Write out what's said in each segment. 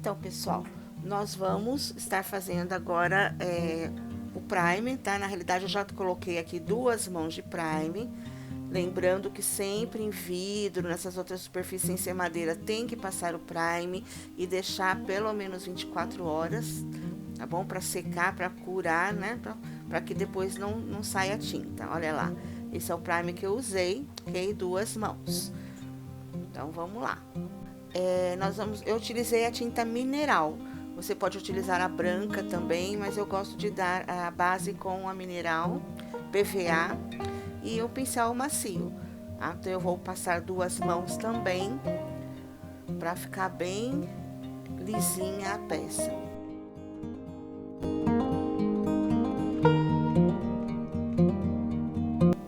Então, pessoal, nós vamos estar fazendo agora o primer, tá? Na realidade, eu já coloquei aqui 2 mãos de primer. Lembrando que sempre em vidro, nessas outras superfícies sem madeira, tem que passar o primer e deixar pelo menos 24 horas, tá bom? Para secar, para curar, né? Para que depois não saia tinta. Olha lá, esse é o primer que eu usei, ok? 2 mãos. Então, vamos lá. Eu utilizei a tinta mineral. Você pode utilizar a branca também, mas eu gosto de dar a base com a mineral, PVA e o pincel macio. Tá? Então, eu vou passar 2 mãos também, para ficar bem lisinha a peça.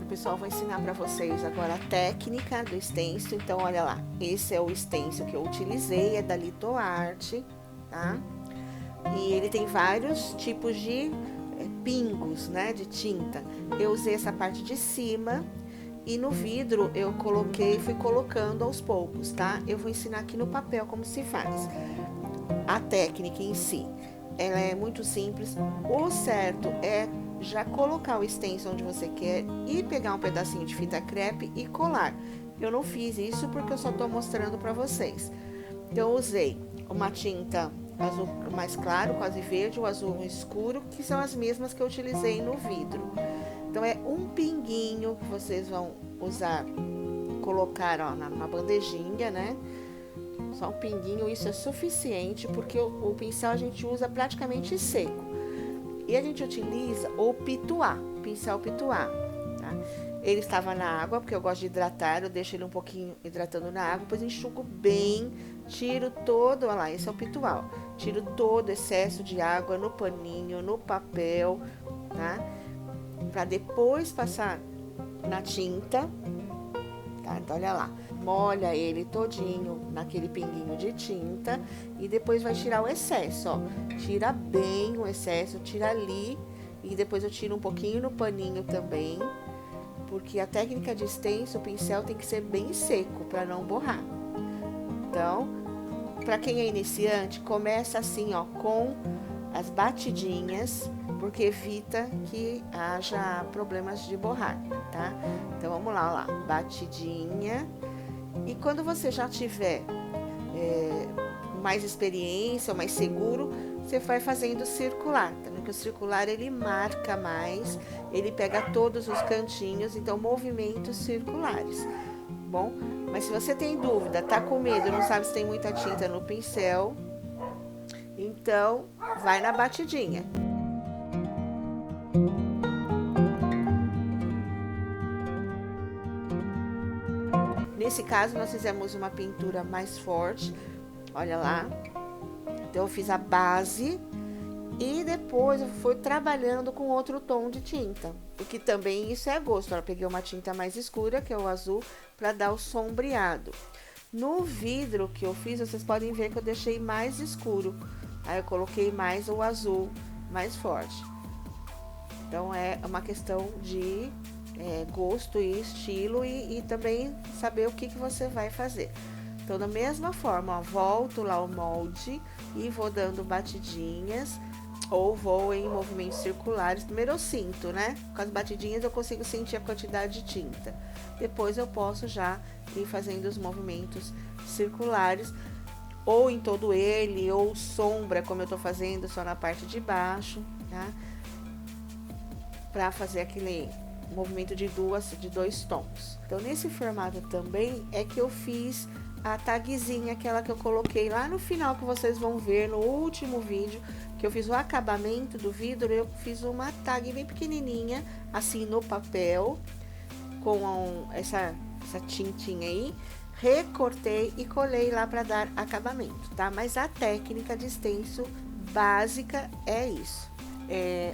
Pessoal, vou ensinar para vocês agora a técnica do stencil. Então, olha lá, esse é o stencil que eu utilizei, é da Litoart, tá? E ele tem vários tipos de pingos, né, de tinta. Eu usei essa parte de cima e no vidro eu fui colocando aos poucos, tá? Eu vou ensinar aqui no papel como se faz. A técnica em si, ela é muito simples. O certo é já colocar o stencil onde você quer e pegar um pedacinho de fita crepe e colar. Eu não fiz isso porque eu só tô mostrando para vocês. Então, eu usei uma tinta azul mais claro, quase verde, o azul escuro, que são as mesmas que eu utilizei no vidro. Então, é um pinguinho que vocês vão usar, colocar ó, numa bandejinha, né? Só um pinguinho, isso é suficiente, porque o pincel a gente usa praticamente seco. E a gente utiliza o pituá, pincel pituá, tá? Ele estava na água, porque eu gosto de hidratar, eu deixo ele um pouquinho hidratando na água, depois enxugo bem, tiro todo, olha lá, esse é o pituá, ó, tiro todo o excesso de água no paninho, no papel, tá? Pra depois passar na tinta, tá? Então, olha lá, molha ele todinho naquele pinguinho de tinta e depois vai tirar o excesso, ó. Tira bem o excesso, tira ali e depois eu tiro um pouquinho no paninho também, porque a técnica de stencil, o pincel tem que ser bem seco para não borrar. Então, para quem é iniciante, começa assim, ó, com as batidinhas, porque evita que haja problemas de borrar, tá? Então, vamos lá, ó lá, batidinha. E quando você já tiver mais experiência, mais seguro, você vai fazendo circular, tá? Porque o circular ele marca mais, ele pega todos os cantinhos, então movimentos circulares, bom? Mas se você tem dúvida, tá com medo, não sabe se tem muita tinta no pincel, então vai na batidinha. Nesse caso, nós fizemos uma pintura mais forte, olha lá. Então, eu fiz a base e depois eu fui trabalhando com outro tom de tinta. Porque também isso é gosto. Eu peguei uma tinta mais escura, que é o azul, para dar o sombreado. No vidro que eu fiz, vocês podem ver que eu deixei mais escuro. Aí eu coloquei mais o azul, mais forte. Então, é uma questão de gosto e estilo e também saber o que você vai fazer. Então, da mesma forma, ó, volto lá o molde e vou dando batidinhas ou vou em movimentos circulares. Primeiro eu sinto, né? Com as batidinhas eu consigo sentir a quantidade de tinta. Depois eu posso já ir fazendo os movimentos circulares, ou em todo ele, ou sombra, como eu tô fazendo, só na parte de baixo, tá? Pra fazer aquele movimento de 2 tons. Então, nesse formato também é que eu fiz a tagzinha, aquela que eu coloquei lá no final, que vocês vão ver no último vídeo, que eu fiz o acabamento do vidro, eu fiz uma tag bem pequenininha, assim, no papel, com essa tintinha aí, recortei e colei lá para dar acabamento, tá? Mas a técnica de stencil básica é isso.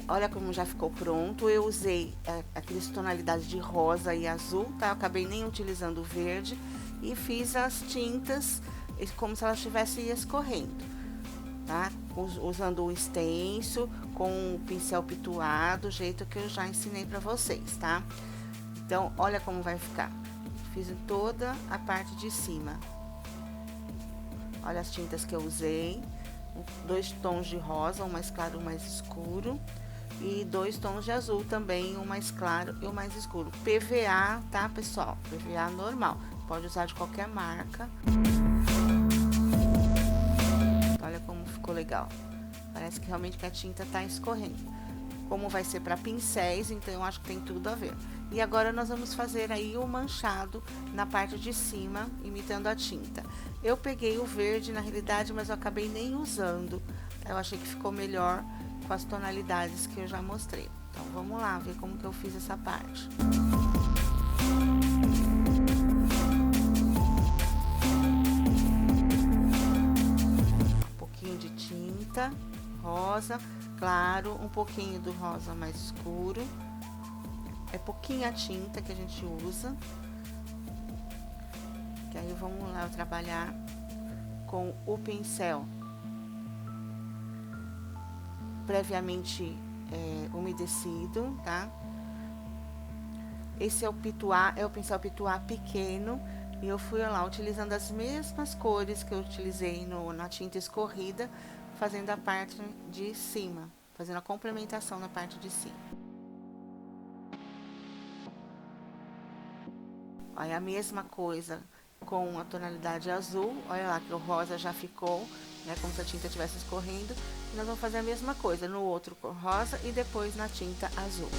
Olha como já ficou pronto. Eu usei aquelas tonalidades de rosa e azul, tá? Eu acabei nem utilizando o verde e fiz as tintas como se elas estivessem escorrendo, tá? Usando o stencil com o pincel pituá, do jeito que eu já ensinei para vocês, tá? Então, olha como vai ficar. Fiz em toda a parte de cima. Olha as tintas que eu usei. 2 tons de rosa, um mais claro e um mais escuro. E 2 tons de azul também, um mais claro e um mais escuro. PVA, tá, pessoal? PVA normal. Pode usar de qualquer marca. Olha como ficou legal. Parece que realmente que a tinta tá escorrendo. Como vai ser para pincéis, então eu acho que tem tudo a ver. E agora nós vamos fazer aí o manchado na parte de cima, imitando a tinta. Eu peguei o verde na realidade, mas eu acabei nem usando. Eu achei que ficou melhor com as tonalidades que eu já mostrei. Então vamos lá ver como que eu fiz essa parte. Um pouquinho de tinta rosa claro, um pouquinho do rosa mais escuro. É pouquinha tinta que a gente usa. Que aí vamos lá trabalhar com o pincel previamente umedecido, tá? Esse é o pituá, é o pincel pituá pequeno. E eu fui lá utilizando as mesmas cores que eu utilizei na tinta escorrida, fazendo a parte de cima, fazendo a complementação na parte de cima. Aí a mesma coisa com a tonalidade azul, olha lá que o rosa já ficou, né, como se a tinta estivesse escorrendo. E nós vamos fazer a mesma coisa no outro cor rosa e depois na tinta azul.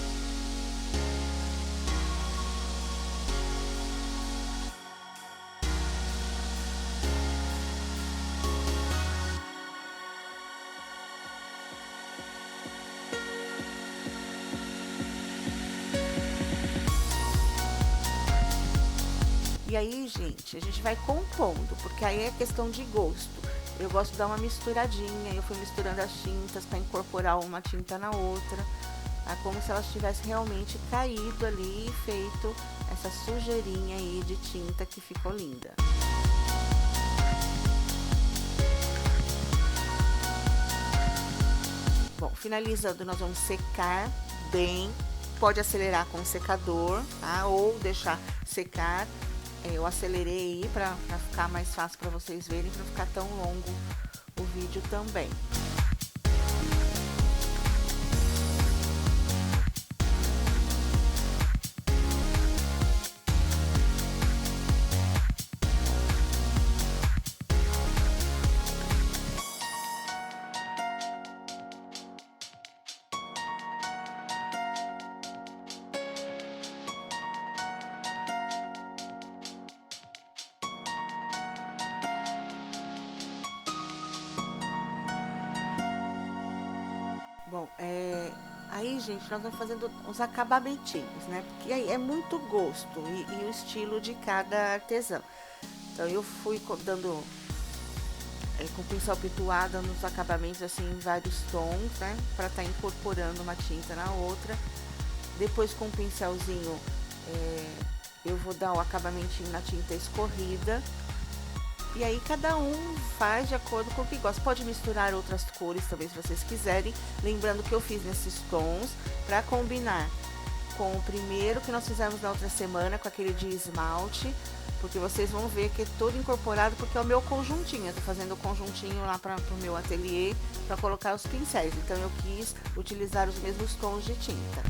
E aí, gente, a gente vai compondo, porque aí é questão de gosto. Eu gosto de dar uma misturadinha, eu fui misturando as tintas para incorporar uma tinta na outra. É como se elas tivessem realmente caído ali e feito essa sujeirinha aí de tinta que ficou linda. Bom, finalizando, nós vamos secar bem. Pode acelerar com o secador, tá? Ou deixar secar. Eu acelerei aí para ficar mais fácil para vocês verem, para não ficar tão longo o vídeo também. Bom, aí, gente, nós vamos fazendo os acabamentinhos, né? Porque aí é muito gosto e o estilo de cada artesão. Então, eu fui dando com o pincel pituado nos acabamentos, assim, em vários tons, né? Pra estar incorporando uma tinta na outra. Depois, com o pincelzinho, eu vou dar o acabamentinho na tinta escorrida. E aí cada um faz de acordo com o que gosta. Pode misturar outras cores também se vocês quiserem. Lembrando que eu fiz nesses tons para combinar com o primeiro que nós fizemos na outra semana, com aquele de esmalte. Porque vocês vão ver que é todo incorporado, porque é o meu conjuntinho. Eu tô fazendo o conjuntinho lá para o meu ateliê para colocar os pincéis. Então eu quis utilizar os mesmos tons de tinta.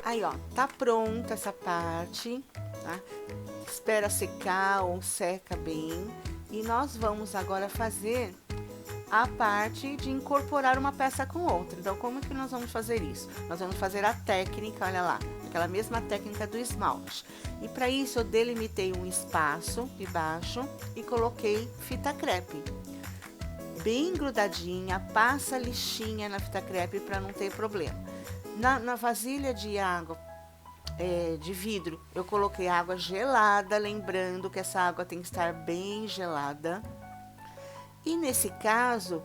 Aí, ó, tá pronta essa parte, tá? Espera secar ou seca bem. E nós vamos agora fazer a parte de incorporar uma peça com outra. Então, como é que nós vamos fazer isso? Nós vamos fazer a técnica, olha lá, aquela mesma técnica do esmalte. E para isso, eu delimitei um espaço de baixo e coloquei fita crepe. bem grudadinha, passa lixinha na fita crepe para não ter problema. Na vasilha de água, de vidro, eu coloquei água gelada, lembrando que essa água tem que estar bem gelada. E nesse caso,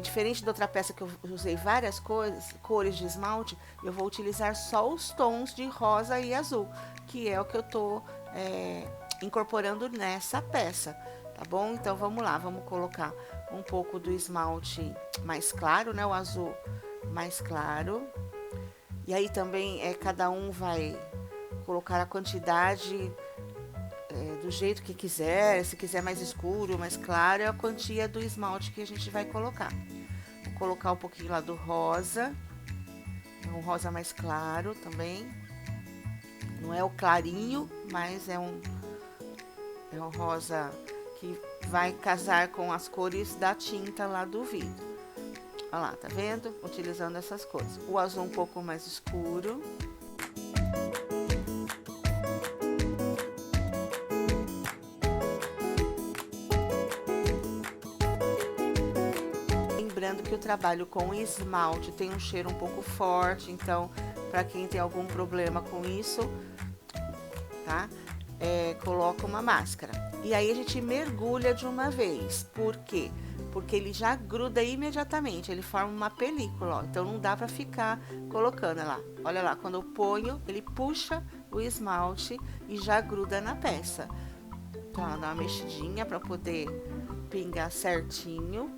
diferente da outra peça que eu usei várias cores de esmalte, eu vou utilizar só os tons de rosa e azul, que é o que eu tô incorporando nessa peça, tá bom? Então vamos lá, vamos colocar um pouco do esmalte mais claro, né? O azul mais claro. E aí também cada um vai colocar a quantidade do jeito que quiser. Se quiser mais escuro, mais claro, é a quantia do esmalte que a gente vai colocar. Vou colocar um pouquinho lá do rosa, um rosa mais claro também. Não é o clarinho, mas é um rosa que vai casar com as cores da tinta lá do vidro. Olha lá, tá vendo? Utilizando essas cores. O azul um pouco mais escuro. Lembrando que o trabalho com esmalte tem um cheiro um pouco forte, então, para quem tem algum problema com isso, tá? Coloca uma máscara. E aí a gente mergulha de uma vez. Por quê? Porque ele já gruda imediatamente, ele forma uma película, ó. Então não dá para ficar colocando, olha lá, quando eu ponho, ele puxa o esmalte e já gruda na peça. Então, ó, dá uma mexidinha para poder pingar certinho,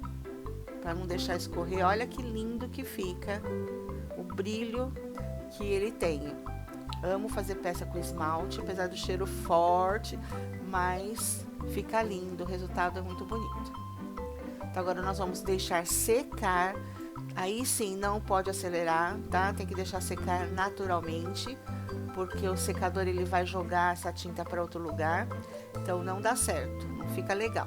para não deixar escorrer. Olha que lindo que fica o brilho que ele tem. Amo fazer peça com esmalte, apesar do cheiro forte, mas fica lindo, o resultado é muito bonito. Então agora nós vamos deixar secar, aí sim não pode acelerar, tá? Tem que deixar secar naturalmente, porque o secador ele vai jogar essa tinta para outro lugar, então não dá certo, não fica legal.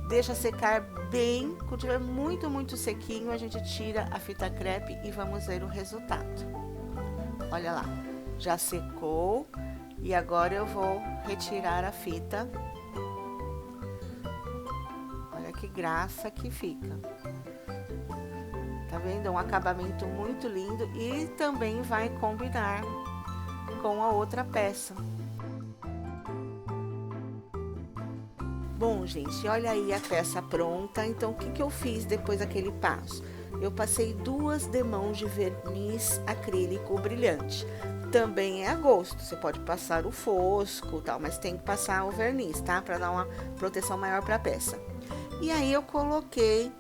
Deixa secar bem, quando tiver muito sequinho, a gente tira a fita crepe e vamos ver o resultado. Olha lá, já secou e agora eu vou retirar a fita. Que graça que fica. Tá vendo? É um acabamento muito lindo e também vai combinar com a outra peça. Bom, gente, olha aí a peça pronta. Então, o que eu fiz depois daquele passo? Eu passei 2 demãos de verniz acrílico brilhante. Também é a gosto, você pode passar o fosco, tal, mas tem que passar o verniz, tá? Para dar uma proteção maior para a peça. E aí eu coloquei,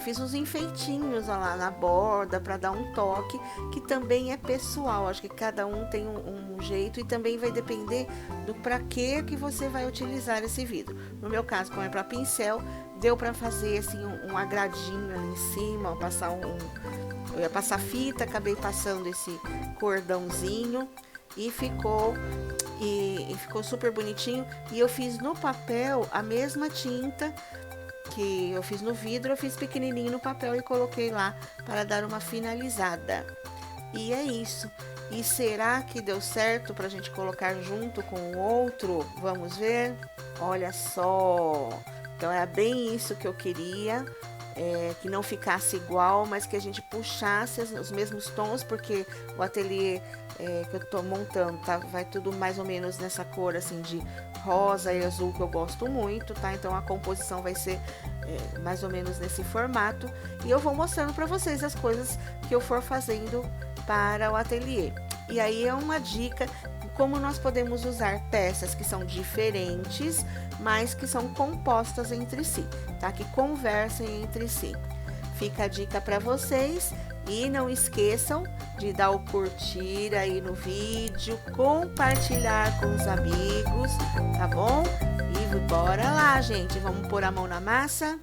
fiz uns enfeitinhos lá na borda para dar um toque, que também é pessoal. Acho que cada um tem um jeito e também vai depender do para que você vai utilizar esse vidro. No meu caso, como é para pincel, deu para fazer assim um agradinho ali em cima, eu ia passar fita, acabei passando esse cordãozinho e ficou super bonitinho. E eu fiz no papel a mesma tinta que eu fiz no vidro, eu fiz pequenininho no papel e coloquei lá para dar uma finalizada. E é isso. E será que deu certo para a gente colocar junto com o outro? Vamos ver? Olha só! Então é bem isso que eu queria, que não ficasse igual, mas que a gente puxasse os mesmos tons, porque o ateliê que eu tô montando, tá? Vai tudo mais ou menos nessa cor assim de rosa e azul, que eu gosto muito, tá? Então a composição vai ser mais ou menos nesse formato, e eu vou mostrando para vocês as coisas que eu for fazendo para o ateliê. E aí é uma dica como nós podemos usar peças que são diferentes, mas que são compostas entre si, tá? Que conversem entre si. Fica a dica para vocês. E não esqueçam de dar o curtir aí no vídeo, compartilhar com os amigos, tá bom? E bora lá, gente, vamos pôr a mão na massa?